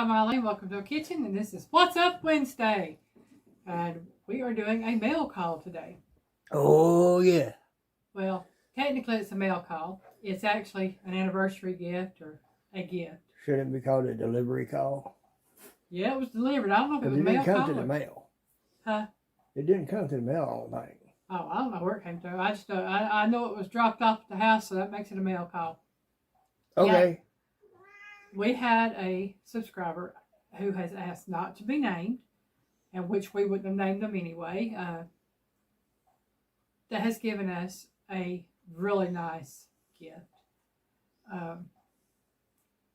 I'm Alyne. Welcome to our kitchen, and this is What's Up Wednesday. And we are doing a mail call today. Oh, yeah. Well, technically it's a mail call. It's actually an anniversary gift or a gift. Shouldn't it be called a delivery call? Yeah, it was delivered. I don't know if it was a mail call. It didn't come to the mail. Huh? It didn't come to the mail all night. Oh, I don't know where it came to. I just I know it was dropped off at the house, so that makes it a mail call. Okay. Yeah. We had a subscriber who has asked not to be named, and which we wouldn't have named them anyway, that has given us a really nice gift.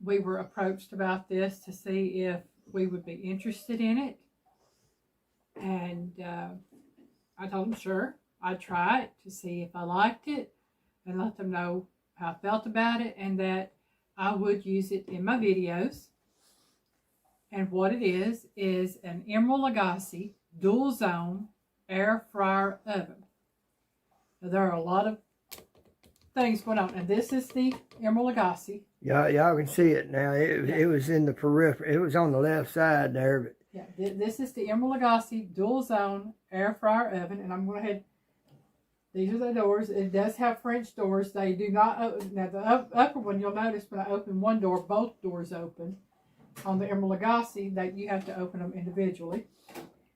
We were approached about this to see if we would be interested in it, and I told them sure, I'd try it to see if I liked it and let them know how I felt about it, and that I would use it in my videos. And what it is an Emerald Lagasse dual zone air fryer oven. Now, there are a lot of things going on, and this is the Emerald Lagasse. Yeah, y'all can see it now. It was in the periphery. It was on the left side there. But yeah, this is the Emerald Lagasse dual zone air fryer oven, and I'm going to head. These are the doors. It does have French doors. They do not open. Now, the upper one, you'll notice when I open one door, both doors open. On the Emerald Lagasse, that you have to open them individually.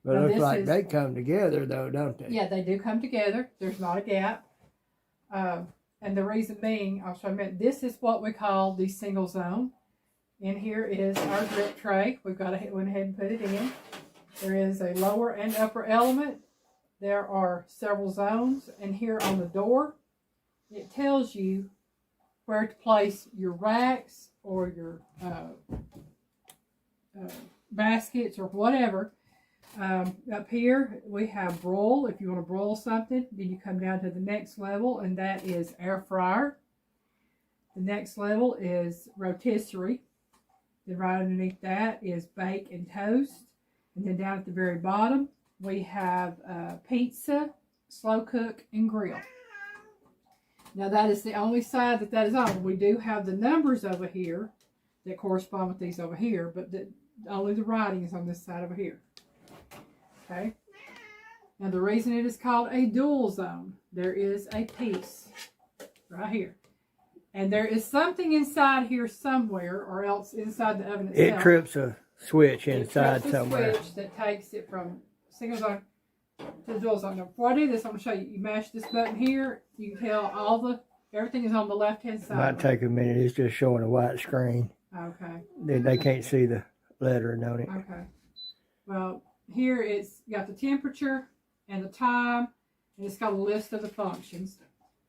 But it looks like they come together, though, don't they? Yeah, they do come together. There's not a gap. And the reason being, I'll show you, this is what we call the single zone. In here is our drip tray. We've got to went ahead and put it in. There is a lower and upper element. There are several zones, and here on the door, it tells you where to place your racks or your baskets or whatever. Up here, we have broil. If you want to broil something, then you come down to the next level, and that is air fryer. The next level is rotisserie. Then right underneath that is bake and toast. And then down at the very bottom, we have pizza, slow cook, and grill. Now that is the only side that is on. We do have the numbers over here that correspond with these over here, but only the writing is on this side over here. Okay. Now the reason it is called a dual zone, there is a piece right here. And there is something inside here somewhere, or else inside the oven itself. It trips a switch inside somewhere. A switch that takes it from single zone to the dual zone. Now, before I do this, I'm going to show you. You mash this button here. You can tell everything is on the left-hand side. Might take a minute. It's just showing a white screen. Okay. They can't see the lettering on it. Okay. Well, here it's got the temperature and the time, and it's got a list of the functions.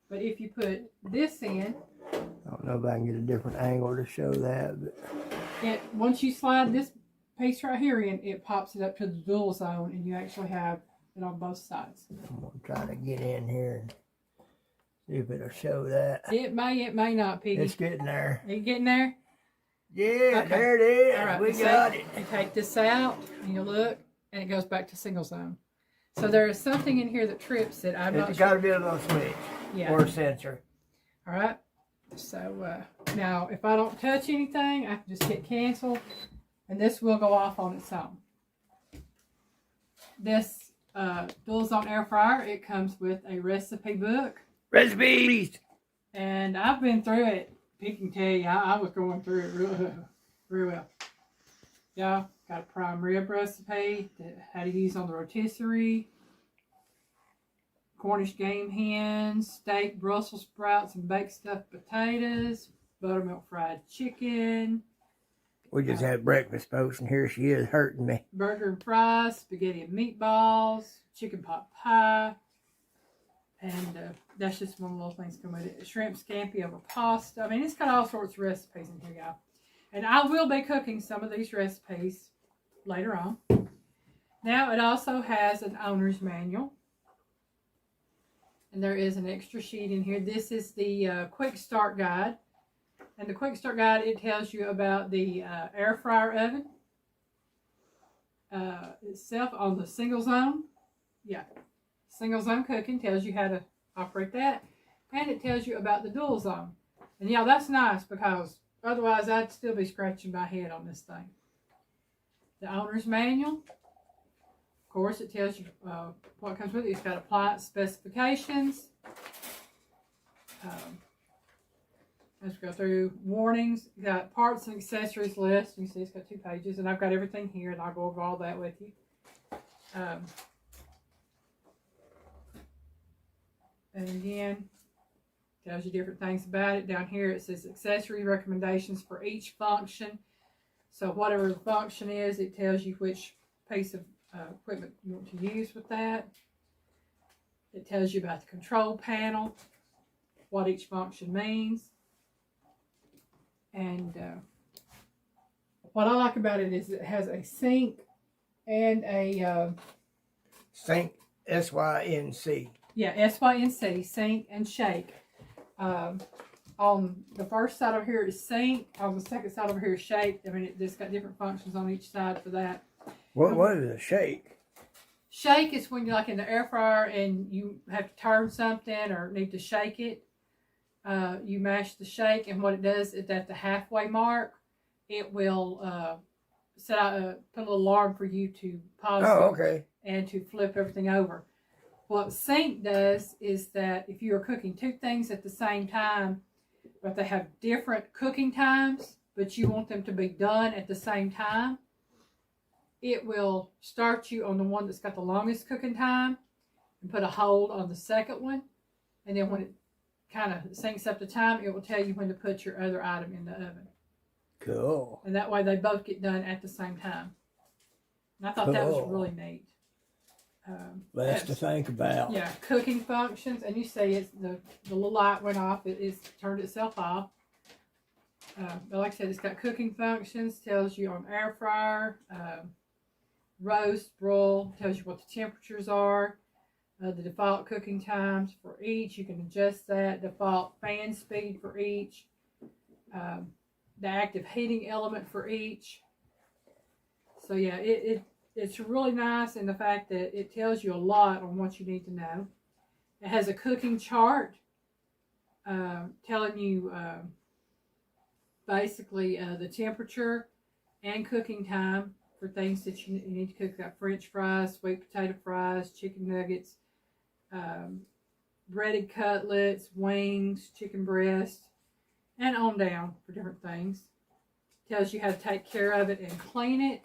But if you put this in, I don't know if I can get a different angle to show that. But once you slide this piece right here in, it pops it up to the dual zone, and you actually have it on both sides. I'm going to try to get in here and see if it'll show that. It may not, Piggy. It's getting there. Are you getting there? Yeah, okay. There it is. All right, we got it. You take this out, and you look, and it goes back to single zone. So there is something in here that trips it. It's got to be a little switch or a sensor. All right. So now, if I don't touch anything, I can just hit cancel, and this will go off on its own. This dual zone air fryer, it comes with a recipe book. Recipes! And I've been through it. Pete can tell you, I was going through it real well. Yeah, got a prime rib recipe, how to use on the rotisserie, Cornish game hens, steak, Brussels sprouts, and baked stuffed potatoes, buttermilk fried chicken. We just had breakfast, folks, and here she is hurting me. Burger and fries, spaghetti and meatballs, chicken pot pie, and that's just one of the little things coming with it. Shrimp scampi over pasta. I mean, it's got all sorts of recipes in here, y'all. And I will be cooking some of these recipes later on. Now, it also has an owner's manual. And there is an extra sheet in here. This is the quick start guide. And the quick start guide, it tells you about the air fryer oven itself on the single zone. Yeah, single zone cooking tells you how to operate that. And it tells you about the dual zone. And yeah, that's nice because otherwise I'd still be scratching my head on this thing. the owner's manual. Of course, it tells you what comes with it. It's got appliance specifications. As we go through warnings, you got parts and accessories list. You can see it's got 2 pages, and I've got everything here, and I'll go over all that with you. And again, tells you different things about it. Down here it says accessory recommendations for each function. So whatever the function is, it tells you which piece of equipment you want to use with that. It tells you about the control panel, what each function means. And what I like about it is it has a sink and a... Sink, S-Y-N-C. Yeah, S-Y-N-C, sink and shake. On the first side over here is sink. On the second side over here is shake. I mean, it's got different functions on each side for that. What is a shake? Shake is when you're like in the air fryer and you have to turn something or need to shake it. You mash the shake, and what it does is at the halfway mark, it will put a little alarm for you to pause okay. and to flip everything over. What sync does is that if you are cooking 2 things at the same time, but they have different cooking times, but you want them to be done at the same time, it will start you on the one that's got the longest cooking time and put a hold on the second one. And then when it kind of syncs up the time, it will tell you when to put your other item in the oven. Cool. And that way they both get done at the same time. And I thought that was really neat. Less to think about. Yeah, cooking functions, and you see it's the little light went off. It's turned itself off. But like I said, it's got cooking functions. Tells you on air fryer, roast, broil. Tells you what the temperatures are. The default cooking times for each. You can adjust that. Default fan speed for each. The active heating element for each. So yeah, it's really nice in the fact that it tells you a lot on what you need to know. It has a cooking chart telling you basically the temperature and cooking time for things that you need to cook, like French fries, sweet potato fries, chicken nuggets, breaded cutlets, wings, chicken breast, and on down for different things. Tells you how to take care of it and clean it.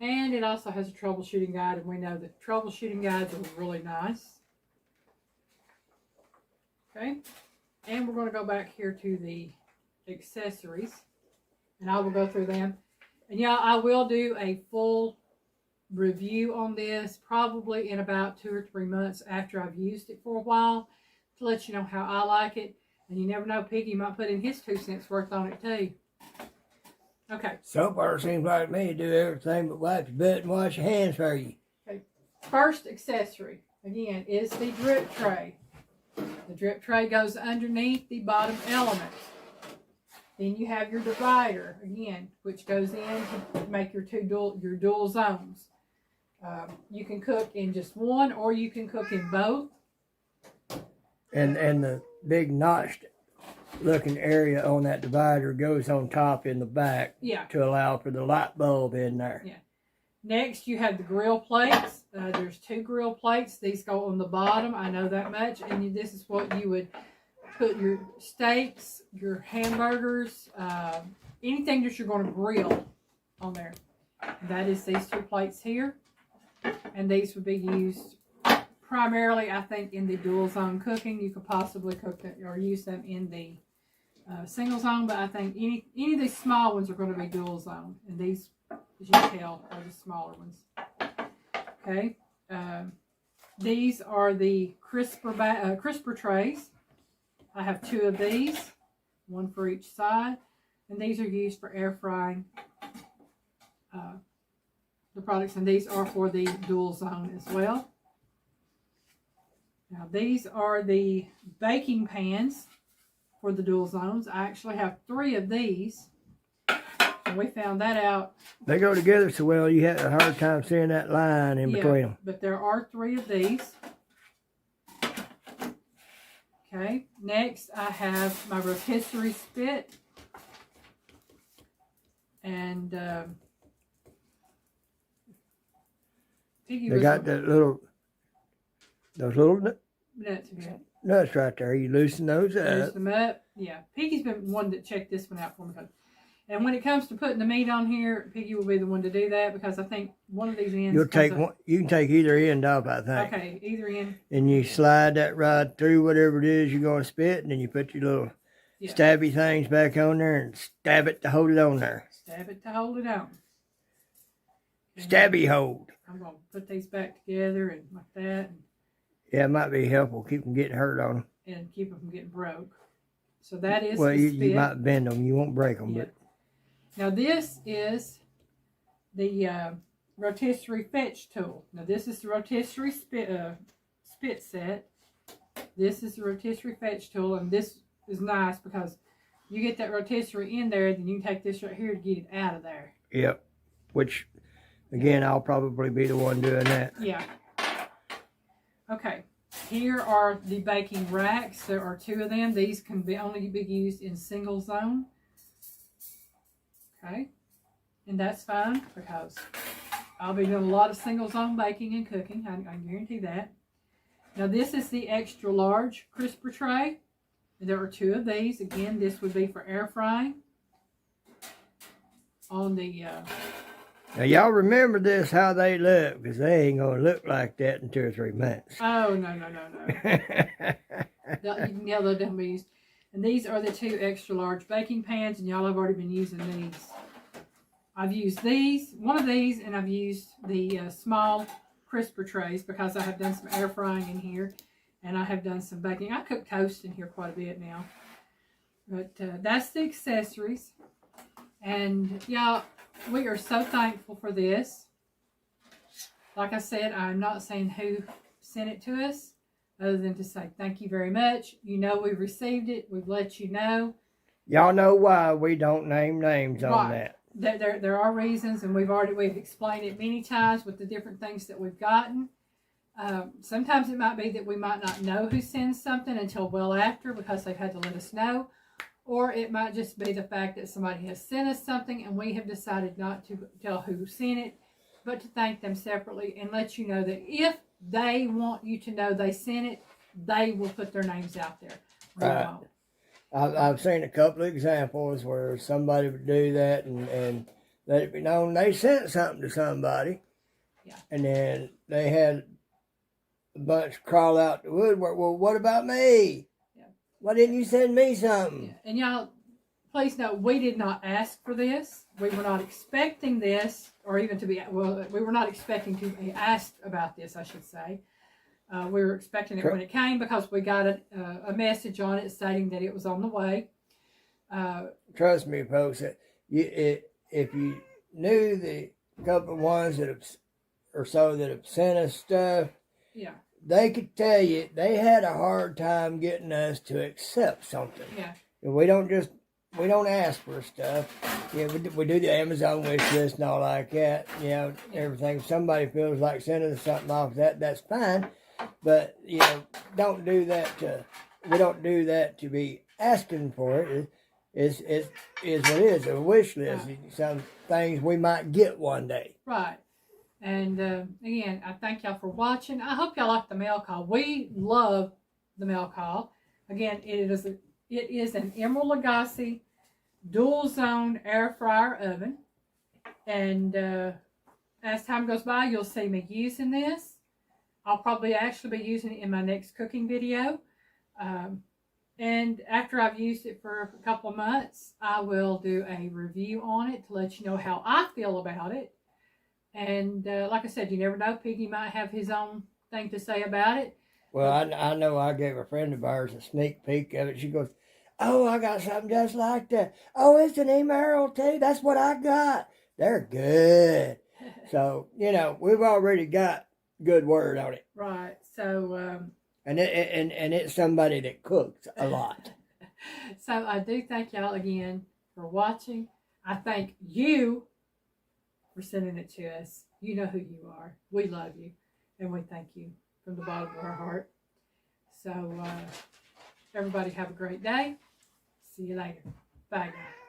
And it also has a troubleshooting guide, and we know that troubleshooting guides are really nice. Okay, and we're going to go back here to the accessories, and I will go through them. And yeah, I will do a full review on this probably in about 2 or 3 months after I've used it for a while to let you know how I like it. And you never know, Piggy might put in his 2 cents worth on it too. Okay. So far, it seems like me to do everything but wipe your butt and wash your hands for you. Okay. First accessory, again, is the drip tray. The drip tray goes underneath the bottom element. Then you have your divider, again, which goes in to make your dual zones. You can cook in just one, or you can cook in both. And the big notched looking area on that divider goes on top in the back, yeah, to allow for the light bulb in there. Yeah. Next, you have the grill plates. There's 2 grill plates. These go on the bottom. I know that much. And this is what you would put your steaks, your hamburgers, anything that you're going to grill on there. That is these 2 plates here. And these would be used primarily, I think, in the dual zone cooking. You could possibly cook it or use them in the single zone, but I think any of these small ones are going to be dual zone. And these, as you can tell, are the smaller ones. Okay. These are the crisper trays. I have 2 of these, 1 for each side. And these are used for air frying the products. And these are for the dual zone as well. Now these are the baking pans for the dual zones. I actually have 3 of these. And we found that out. They go together so well you have a hard time seeing that line in between them. But there are 3 of these. Okay, next I have my rotisserie spit. And Piggy They was got those little nuts again. nuts right there. You loosen those Loosen up. them up. Yeah, Piggy's been one that checked this one out for me. And when it comes to putting the meat on here, Piggy will be the one to do that because I think one of these ends. You'll take one. You can take either end off, I think. Okay, either end. And you slide that right through whatever it is you're going to spit, and then you put your little stabby things back on there and stab it to hold it on there. Stab it to hold it on. And stabby hold. I'm going to put these back together and like that. And, yeah, it might be helpful. Keep them getting hurt on them. And keep them from getting broke. So that is well, the spit. you might bend them. You won't break them. Yeah. But now this is the rotisserie fetch tool. Now this is the rotisserie spit set. This is the rotisserie fetch tool, and this is nice because you get that rotisserie in there, then you can take this right here to get it out of there. Yep. Which, again, I'll probably be the one doing that. Yeah. Okay. Here are the baking racks. There are 2 of them. These can only be used in single zone. Okay. And that's fine because I'll be doing a lot of single zone baking and cooking. I guarantee that. Now this is the extra large crisper tray. There are 2 of these. Again, this would be for air frying. On the... now y'all remember this, how they look, because they ain't going to look like that in 2 or 3 months. Oh, no. You can tell they'll be used. And these are the 2 extra large baking pans, and y'all have already been using these. I've used one of these, and I've used the small crisper trays because I have done some air frying in here, and I have done some baking. I cook toast in here quite a bit now. But that's the accessories. And y'all, we are so thankful for this. Like I said, I'm not saying who sent it to us, other than to say thank you very much. You know we've received it. We've let you know. Y'all know why we don't name names on that. There are reasons, and we've explained it many times with the different things that we've gotten. Sometimes it might be that we might not know who sends something until well after because they've had to let us know. Or it might just be the fact that somebody has sent us something and we have decided not to tell who sent it, but to thank them separately and let you know that if they want you to know they sent it, they will put their names out there. Right. I've seen a couple of examples where somebody would do that and let it be known they sent something to somebody. Yeah. And then they had a bunch crawl out the woodwork. Well, what about me? Yeah. Why didn't you send me something? Yeah. And y'all, please note, we did not ask for this. We were not expecting this, or even to be, well, we were not expecting to be asked about this, I should say. We were expecting it when it came because we got a message on it stating that it was on the way. Trust me, folks, if you knew the couple of ones that have sent us stuff, yeah, they could tell you they had a hard time getting us to accept something. Yeah. We don't ask for stuff. Yeah, we do the Amazon wish list and all like that. You know, everything. If somebody feels like sending us something off that's fine. But, you know, we don't do that to be asking for it. It's what it is, a wish list. Right. Some things we might get one day. Right. And, again, I thank y'all for watching. I hope y'all like the mail call. We love the mail call. Again, it is an Emerald Lagasse dual zone air fryer oven. And as time goes by, you'll see me using this. I'll probably actually be using it in my next cooking video. And after I've used it for a couple of months, I will do a review on it to let you know how I feel about it. And like I said, you never know. Piggy might have his own thing to say about it. Well, I know I gave a friend of ours a sneak peek of it. She goes, "Oh, I got something just like that. Oh, it's an Emerald too. That's what I got. They're good." So, you know, we've already got good word on it. Right. So and it's somebody that cooks a lot. So I do thank y'all again for watching. I thank you for sending it to us. You know who you are. We love you, and we thank you from the bottom of our heart. So everybody have a great day. See you later. Bye, guys.